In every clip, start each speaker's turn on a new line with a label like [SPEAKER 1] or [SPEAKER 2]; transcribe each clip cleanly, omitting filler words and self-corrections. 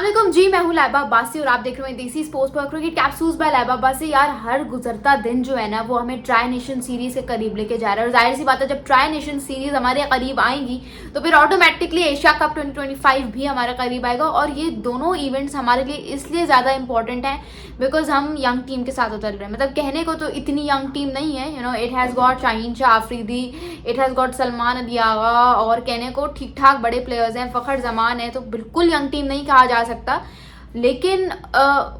[SPEAKER 1] वालेकुम जी, मैं हूँ लैबा अब्बासी और आप देख रहे हैं देसी स्पोर्ट्स पर क्रिकेट कैप्सूल्स बाय लैबा अब्बासी। यार हर गुजरता दिन जो है ना वो हमें ट्राई नेशन सीरीज के करीब लेके जा रहा है और जाहिर सी बात है जब ट्राई नेशन सीरीज हमारे करीब आएंगी तो फिर ऑटोमेटिकली एशिया कप 2025 भी हमारे करीब आएगा। और ये दोनों इवेंट्स हमारे लिए इसलिए ज़्यादा इंपॉर्टेंट हैं बिकॉज हम यंग टीम के साथ उतर रहे हैं। मतलब कहने को तो इतनी यंग टीम नहीं है, it has got Shaheen Shah Afridi, it has got Salman Ali Agha और कहने को ठीक ठाक बड़े प्लेयर्स हैं, फ़खर जमान है, तो बिल्कुल यंग टीम नहीं कहा जा सकता। लेकिन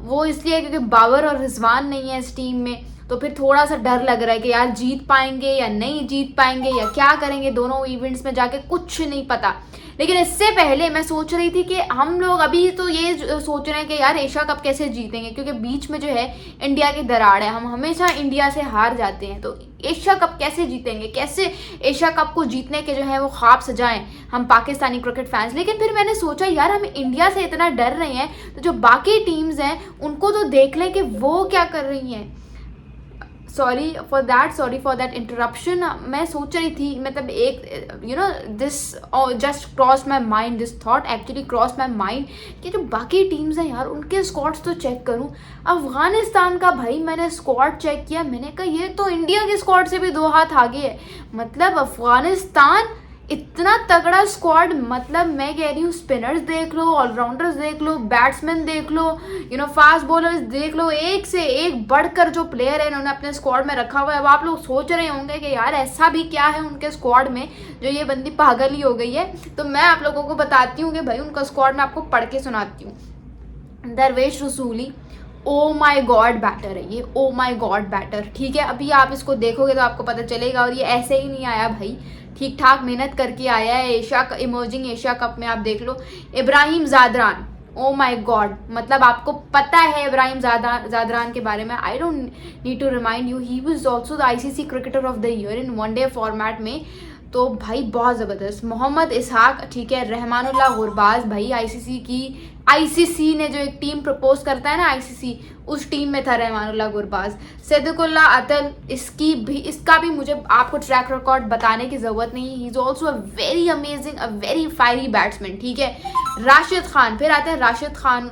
[SPEAKER 1] वो इसलिए क्योंकि बाबर और रिजवान नहीं है इस टीम में, तो फिर थोड़ा सा डर लग रहा है कि यार जीत पाएंगे या नहीं जीत पाएंगे या क्या करेंगे दोनों इवेंट्स में जाके, कुछ नहीं पता। लेकिन इससे पहले मैं सोच रही थी कि हम लोग अभी तो ये सोच रहे हैं कि यार एशिया कप कैसे जीतेंगे, क्योंकि बीच में जो है इंडिया की दरार है, हम हमेशा इंडिया से हार जाते हैं। तो एशिया कप कैसे जीतेंगे, कैसे एशिया कप को जीतने के जो है वो ख्वाब सजाएं हम पाकिस्तानी क्रिकेट फैंस। लेकिन फिर मैंने सोचा यार हम इंडिया से इतना डर रहे हैं तो जो बाकी टीम्स हैं उनको तो देख लें कि वो क्या कर रही हैं। Sorry for that interruption. मैं सोच रही थी, मतलब एक this just cross my mind, this thought actually cross my mind कि जो बाकी टीम्स हैं यार उनके स्क्वाड्स तो चेक करूं। अफगानिस्तान का भाई मैंने स्क्वाड चेक किया, मैंने कहा ये तो इंडिया के स्क्वाड से भी 2 हाथ आगे है। मतलब अफगानिस्तान इतना तगड़ा स्क्वाड, मतलब मैं कह रही हूँ स्पिनर्स देख लो, ऑलराउंडर्स देख लो, बैट्समैन देख लो, फास्ट बॉलर्स देख लो, एक से एक बढ़कर जो प्लेयर है इन्होंने अपने स्क्वाड में रखा हुआ है। अब आप लोग सोच रहे होंगे कि यार ऐसा भी क्या है उनके स्क्वाड में जो ये बंदी पागल ही हो गई है। तो मैं आप लोगों को बताती हूँ कि भाई उनका स्क्वाड मैं आपको पढ़ के सुनाती हूँ। दरवेश रसूली, ओ माई गॉड बैटर है ये, ओ माई गॉड बैटर, ठीक है। अभी आप इसको देखोगे तो आपको पता चलेगा। और ये ऐसे ही नहीं आया भाई, ठीक ठाक मेहनत करके आया है। इमर्जिंग एशिया कप में आप देख लो। Ibrahim Zadran, oh my god, मतलब आपको पता है इब्राहिम जादरान के बारे में, I don't need to remind you, he was also the ICC cricketer of the year in one day format में। तो भाई बहुत ज़बरदस्त। मोहम्मद इसहाक, ठीक है। रहमानुल्लाह गुरबाज, भाई आईसीसी ने जो एक टीम प्रपोज करता है ना आईसीसी, उस टीम में था रहमानुल्लाह गुरबाज। सिद्दीकुल्लाह अतल, इसका भी मुझे आपको ट्रैक रिकॉर्ड बताने की ज़रूरत नहीं है। He is also a very amazing, a very fiery batsman, ठीक है। राशिद खान, फिर आते हैं राशिद खान,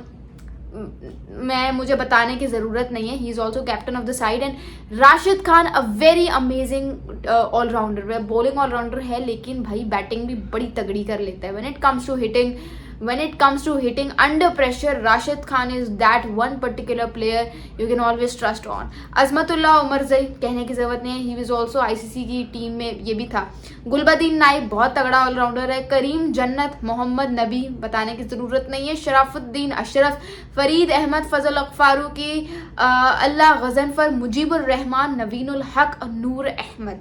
[SPEAKER 1] मुझे बताने की ज़रूरत नहीं है, he is also captain of the side. And Rashid Khan a very amazing allrounder, bowling allrounder है लेकिन भाई बैटिंग भी बड़ी तगड़ी कर लेता है। when it comes to hitting under pressure, Rashid Khan is that one particular player you can always trust on. Azmatullah Omarzai, कहने की ज़रूरत नहीं है, he was also ICC की टीम में ये भी था। गुलबदीन नाइब बहुत तगड़ा ऑलराउंडर है। करीम जन्नत, मोहम्मद नबी, बताने की ज़रूरत नहीं है। शराफुद्दीन अशरफ, फरीद अहमद, फजल फारूकी, अल्लाह गजनफर, मुजीबुर रहमान, नवीनुल हक, नूर अहमद।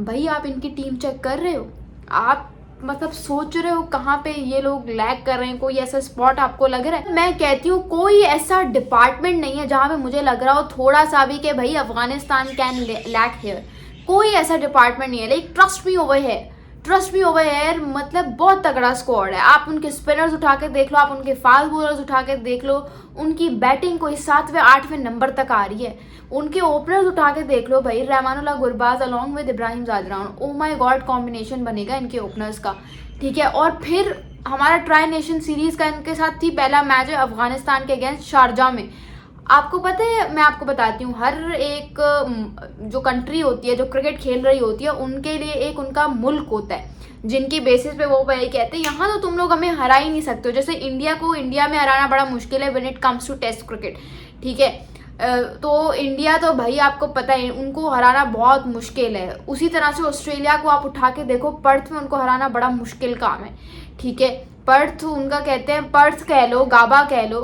[SPEAKER 1] भाई आप इनकी टीम चेक कर रहे हो, आप मतलब सोच रहे हो कहाँ पे ये लोग लैग कर रहे हैं, कोई ऐसा स्पॉट आपको लग रहा है? मैं कहती हूँ कोई ऐसा डिपार्टमेंट नहीं है जहाँ पे मुझे लग रहा हो थोड़ा सा भी कि भाई अफगानिस्तान कैन लैक हियर। कोई ऐसा डिपार्टमेंट नहीं है। Like trust me over here, मतलब बहुत तगड़ा स्क्वाड है। आप उनके स्पिनर्स उठा के देख लो, आप उनके फास्ट बॉलर्स उठा के देख लो, उनकी बैटिंग कोई 7वें 8वें नंबर तक आ रही है। उनके ओपनर्स उठा के देख लो भाई, Rahmanullah Gurbaz along with Ibrahim Zadran, oh my God combination बनेगा इनके ओपनर्स का, ठीक है। और फिर हमारा ट्राई नेशन सीरीज का इनके साथ थी पहला मैच है अफगानिस्तान के अगेंस्ट शारजा में। आपको पता है, मैं आपको बताती हूँ, हर एक जो कंट्री होती है जो क्रिकेट खेल रही होती है उनके लिए एक उनका मुल्क होता है जिनकी बेसिस पे वो भाई कहते हैं यहाँ तो तुम लोग हमें हरा ही नहीं सकते हो। जैसे इंडिया को इंडिया में हराना बड़ा मुश्किल है when it comes to test cricket, ठीक है। तो इंडिया तो भाई आपको पता है उनको हराना बहुत मुश्किल है। उसी तरह से ऑस्ट्रेलिया को आप उठा के देखो, पर्थ में उनको हराना बड़ा मुश्किल काम है, ठीक है। पर्थ उनका कहते हैं, पर्थ कह लो, गाबा कह लो,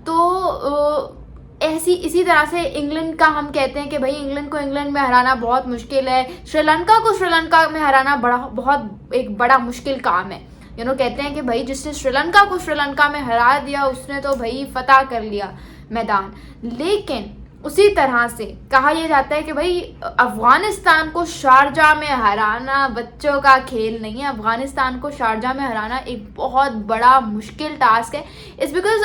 [SPEAKER 1] तो इसी तरह से इंग्लैंड का हम कहते हैं कि भाई इंग्लैंड को इंग्लैंड में हराना बहुत मुश्किल है। श्रीलंका को श्रीलंका में हराना बहुत एक बड़ा मुश्किल काम है। कहते हैं कि भाई जिसने श्रीलंका को श्रीलंका में हरा दिया उसने तो भाई फतह कर लिया मैदान। लेकिन उसी तरह से कहा यह जाता है कि भाई अफगानिस्तान को शारजा में हराना बच्चों का खेल नहीं है। अफगानिस्तान को शारजा में हराना एक बहुत बड़ा मुश्किल टास्क है। इट्स बिकॉज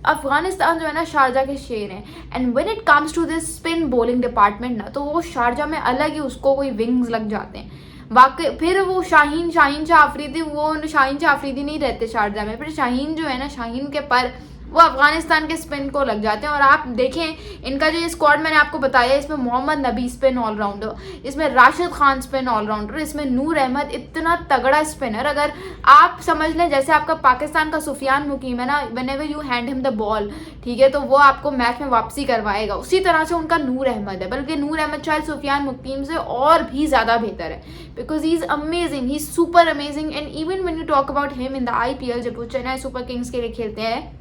[SPEAKER 1] अफगानिस्तान जो है ना शारजा के शेर हैं। And when it comes to this spin bowling department ना, तो वो शारजा में अलग ही उसको कोई विंग्स लग जाते हैं। वाकई फिर वो शाहीन शाह अफरीदी, वो शाहीन शाह अफरीदी नहीं रहते शारजा में, फिर शाहीन जो है ना, शाहीन के पर वो अफगानिस्तान के स्पिन को लग जाते हैं। और आप देखें इनका जो ये स्क्वाड मैंने आपको बताया, इसमें मोहम्मद नबी स्पिन ऑलराउंडर, इसमें राशिद खान स्पिन ऑलराउंडर, इसमें नूर अहमद इतना तगड़ा स्पिनर। अगर आप समझ लें जैसे आपका पाकिस्तान का सुफियान मुकीम है ना, whenever you hand him the ball, ठीक है, तो वो आपको मैच में वापसी करवाएगा, उसी तरह से उनका नूर अहमद है। बल्कि नूर अहमद शायद सुफियान मुकीम से और भी ज़्यादा बेहतर है, because he is amazing, he is super amazing. And even when you talk about him in the IPL, जब वो चेन्नई सुपर किंग्स के लिए खेलते हैं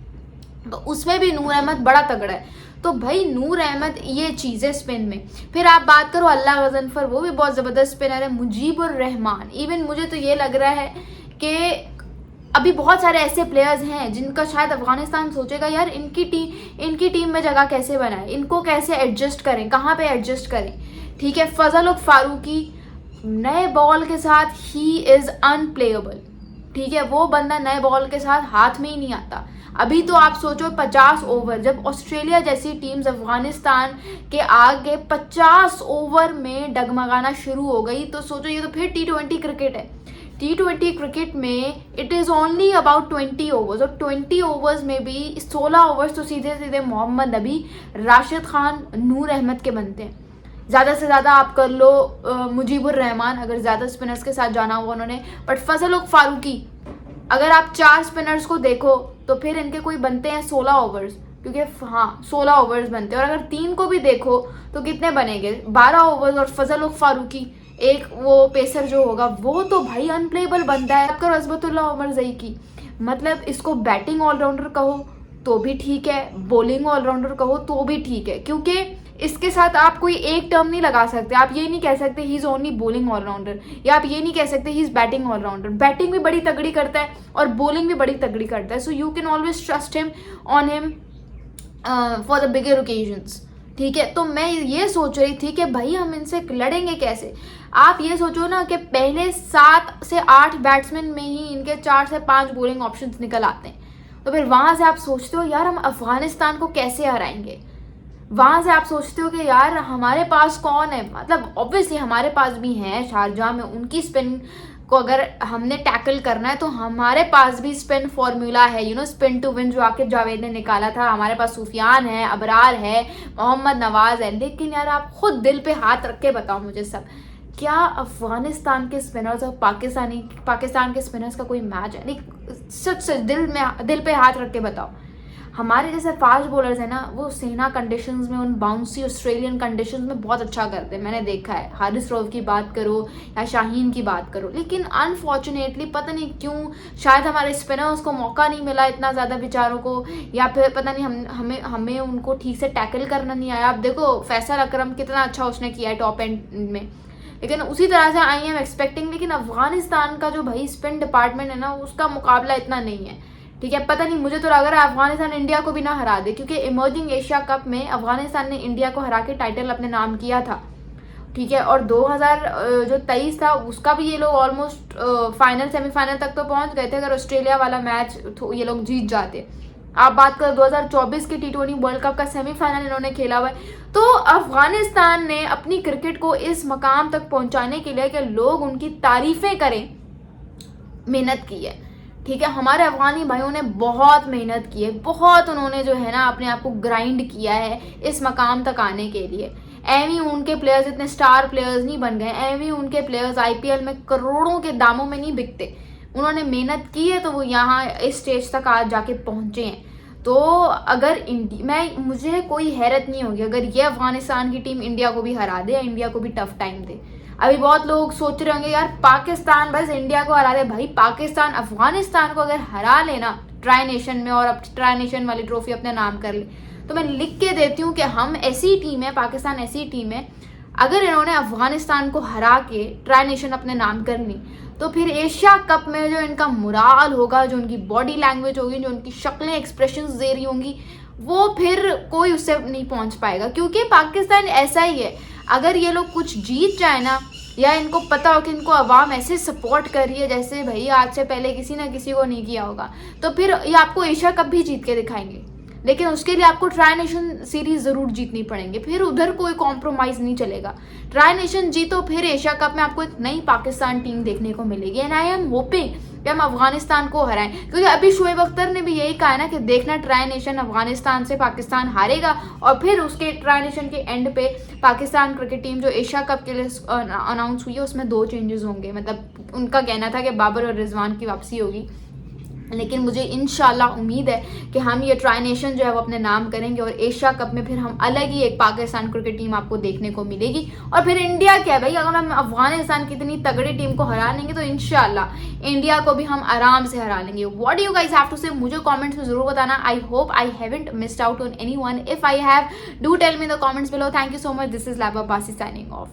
[SPEAKER 1] तो उसमें भी नूर अहमद बड़ा तगड़ा है। तो भाई नूर अहमद ये चीज़ है स्पिन में। फिर आप बात करो अल्लाह गजनफर, वो भी बहुत ज़बरदस्त स्पिनर है। मुजीबुर रहमान, इवन मुझे तो ये लग रहा है कि अभी बहुत सारे ऐसे प्लेयर्स हैं जिनका शायद अफगानिस्तान सोचेगा यार इनकी टीम में जगह कैसे बनाए, इनको कैसे एडजस्ट करें, कहाँ पे एडजस्ट करें, ठीक है। फजल उल फारूकी नए बॉल के साथ ही इज़ अनप्लेएबल, ठीक है, वो बंदा नए बॉल के साथ हाथ में ही नहीं आता। अभी तो आप सोचो 50 ओवर, जब ऑस्ट्रेलिया जैसी टीम्स अफगानिस्तान के आगे 50 ओवर में डगमगाना शुरू हो गई, तो सोचो ये तो फिर T20 क्रिकेट है। T20 क्रिकेट में it is only about 20 overs, और 20 ओवर्स में भी 16 ओवर्स तो सीधे सीधे मोहम्मद नबी, राशिद खान, नूर अहमद के बनते हैं। ज़्यादा से ज़्यादा आप कर लो मुजीबुर रहमान, अगर ज़्यादा स्पिनर्स के साथ जाना हुआ उन्होंने, बट फजल उल फारूकी अगर आप 4 स्पिनर्स को देखो तो फिर इनके कोई बनते हैं 16 ओवर्स, क्योंकि हाँ 16 ओवर्स बनते हैं। और अगर 3 को भी देखो तो कितने बनेंगे, 12 ओवर्स। और फजल उल फारूकी एक वो पेसर जो होगा वो तो भाई अनप्लेएबल बनता है। आपका रज़बतुल्लाह उमरज़ई की, मतलब इसको बैटिंग ऑलराउंडर कहो तो भी ठीक है, बॉलिंग ऑलराउंडर कहो तो भी ठीक है, क्योंकि इसके साथ आप कोई एक टर्म नहीं लगा सकते। आप ये नहीं कह सकते he is only bowling allrounder, या आप ये नहीं कह सकते he is batting allrounder. Batting भी बड़ी तगड़ी करता है और बॉलिंग भी बड़ी तगड़ी करता है, so you can always trust him on him for the bigger occasions, ठीक है। तो मैं ये सोच रही थी कि भाई हम इनसे लड़ेंगे कैसे। आप ये सोचो ना कि पहले 7 से 8 बैट्समैन में ही इनके 4 से 5 बॉलिंग ऑप्शंस निकल आते हैं, तो फिर वहाँ से आप सोचते हो यार हम अफगानिस्तान को कैसे हराएंगे। वहाँ से आप सोचते हो कि यार हमारे पास कौन है, मतलब ऑब्वियसली हमारे पास भी हैं शारजाह में, उनकी स्पिन को अगर हमने टैकल करना है तो हमारे पास भी स्पिन फॉर्मूला है, you know, spin to win जो आकिब जावेद ने निकाला था। हमारे पास सुफियान है, अबरार है, मोहम्मद नवाज है। लेकिन यार आप खुद दिल पे हाथ रख के बताओ मुझे सब, क्या अफगानिस्तान के स्पिनर्स और पाकिस्तान के स्पिनर्स का कोई मैच है? नहीं, सच दिल पे हाथ रख के बताओ। हमारे जैसे फास्ट बॉलर्स हैं ना, वो सेना कंडीशंस में, उन बाउंसी ऑस्ट्रेलियन कंडीशंस में बहुत अच्छा करते हैं, मैंने देखा है। हारिस रऊफ की बात करो या शाहीन की बात करो, लेकिन अनफॉर्चुनेटली पता नहीं क्यों शायद हमारे स्पिनर्स को मौका नहीं मिला इतना ज़्यादा बेचारों को, या फिर पता नहीं हमें उनको ठीक से टैकल करना नहीं आया। आप देखो फैसल अकरम कितना अच्छा उसने किया है टॉप एंड में, लेकिन उसी तरह से आई एम एक्सपेक्टिंग। लेकिन अफगानिस्तान का जो भाई स्पिन डिपार्टमेंट है ना, उसका मुकाबला इतना नहीं है, ठीक है। पता नहीं, मुझे तो लग रहा है अफगानिस्तान इंडिया को भी ना हरा दे, क्योंकि इमर्जिंग एशिया कप में अफगानिस्तान ने इंडिया को हरा के टाइटल अपने नाम किया था, ठीक है। और 2023 था उसका भी ये लोग ऑलमोस्ट फाइनल सेमीफाइनल तक तो पहुंच गए थे, अगर ऑस्ट्रेलिया वाला मैच ये लोग जीत जाते। आप बात करो 2024 के T20 वर्ल्ड कप का सेमीफाइनल इन्होंने खेला हुआ है। तो अफगानिस्तान ने अपनी क्रिकेट को इस मकाम तक पहुंचाने के लिए कि लोग उनकी तारीफें करें, मेहनत की है, ठीक है। हमारे अफगानी भाइयों ने बहुत मेहनत की है, बहुत उन्होंने जो है ना अपने आप को ग्राइंड किया है इस मकाम तक आने के लिए। एवी उनके प्लेयर्स इतने स्टार प्लेयर्स नहीं बन गए, एवी उनके प्लेयर्स IPL में करोड़ों के दामों में नहीं बिकते। उन्होंने मेहनत की है तो वो यहाँ इस स्टेज तक आज जाके पहुँचे हैं। तो अगर मुझे कोई हैरत नहीं होगी अगर ये अफगानिस्तान की टीम इंडिया को भी हरा दे या इंडिया को भी टफ टाइम दे। अभी बहुत लोग सोच रहे होंगे यार पाकिस्तान बस इंडिया को हरा दे, भाई पाकिस्तान अफगानिस्तान को अगर हरा लेना ट्राई नेशन में और अब ट्राई नेशन वाली ट्रॉफी अपने नाम कर ले, तो मैं लिख के देती हूँ कि हम ऐसी टीम है, पाकिस्तान ऐसी टीम है, अगर इन्होंने अफगानिस्तान को हरा के ट्राई नेशन अपने नाम करनी, तो फिर एशिया कप में जो इनका मुराल होगा, जो उनकी बॉडी लैंग्वेज होगी, जो उनकी शक्लें एक्सप्रेशंस दे रही होंगी, वो फिर कोई उससे नहीं पहुंच पाएगा। क्योंकि पाकिस्तान ऐसा ही है, अगर ये लोग कुछ जीत जाए ना, या इनको पता हो कि इनको आवाम ऐसे सपोर्ट कर रही है जैसे भाई आज से पहले किसी ना किसी को नहीं किया होगा, तो फिर ये आपको एशिया कप भी जीत के दिखाएंगे। लेकिन उसके लिए आपको ट्राई नेशन सीरीज ज़रूर जीतनी पड़ेंगे, फिर उधर कोई कॉम्प्रोमाइज़ नहीं चलेगा। ट्राई नेशन जीतो, फिर एशिया कप में आपको एक नई पाकिस्तान टीम देखने को मिलेगी। एंड आई एम होपिंग कि हम अफगानिस्तान को हराएं, क्योंकि अभी शोएब अख्तर ने भी यही कहा है ना कि देखना ट्राई नेशन अफगानिस्तान से पाकिस्तान हारेगा और फिर उसके ट्राई नेशन के एंड पे पाकिस्तान क्रिकेट टीम जो एशिया कप के लिए अनाउंस हुई है उसमें 2 चेंजेस होंगे। मतलब उनका कहना था कि बाबर और रिजवान की वापसी होगी, लेकिन मुझे इंशाल्लाह उम्मीद है कि हम ये ट्राई नेशन जो है वो अपने नाम करेंगे और एशिया कप में फिर हम अलग ही एक पाकिस्तान क्रिकेट टीम आपको देखने को मिलेगी। और फिर इंडिया क्या है भाई, अगर हम अफगानिस्तान की इतनी तगड़ी टीम को हरा लेंगे तो इंशाल्लाह इंडिया को भी हम आराम से हरा लेंगे। What you guys have to say मुझे कमेंट्स में जरूर बताना। I hope I haven't missed out on anyone. If I have, do tell me in the comments below. Thank you so much. This is लैब Abbasi signing of.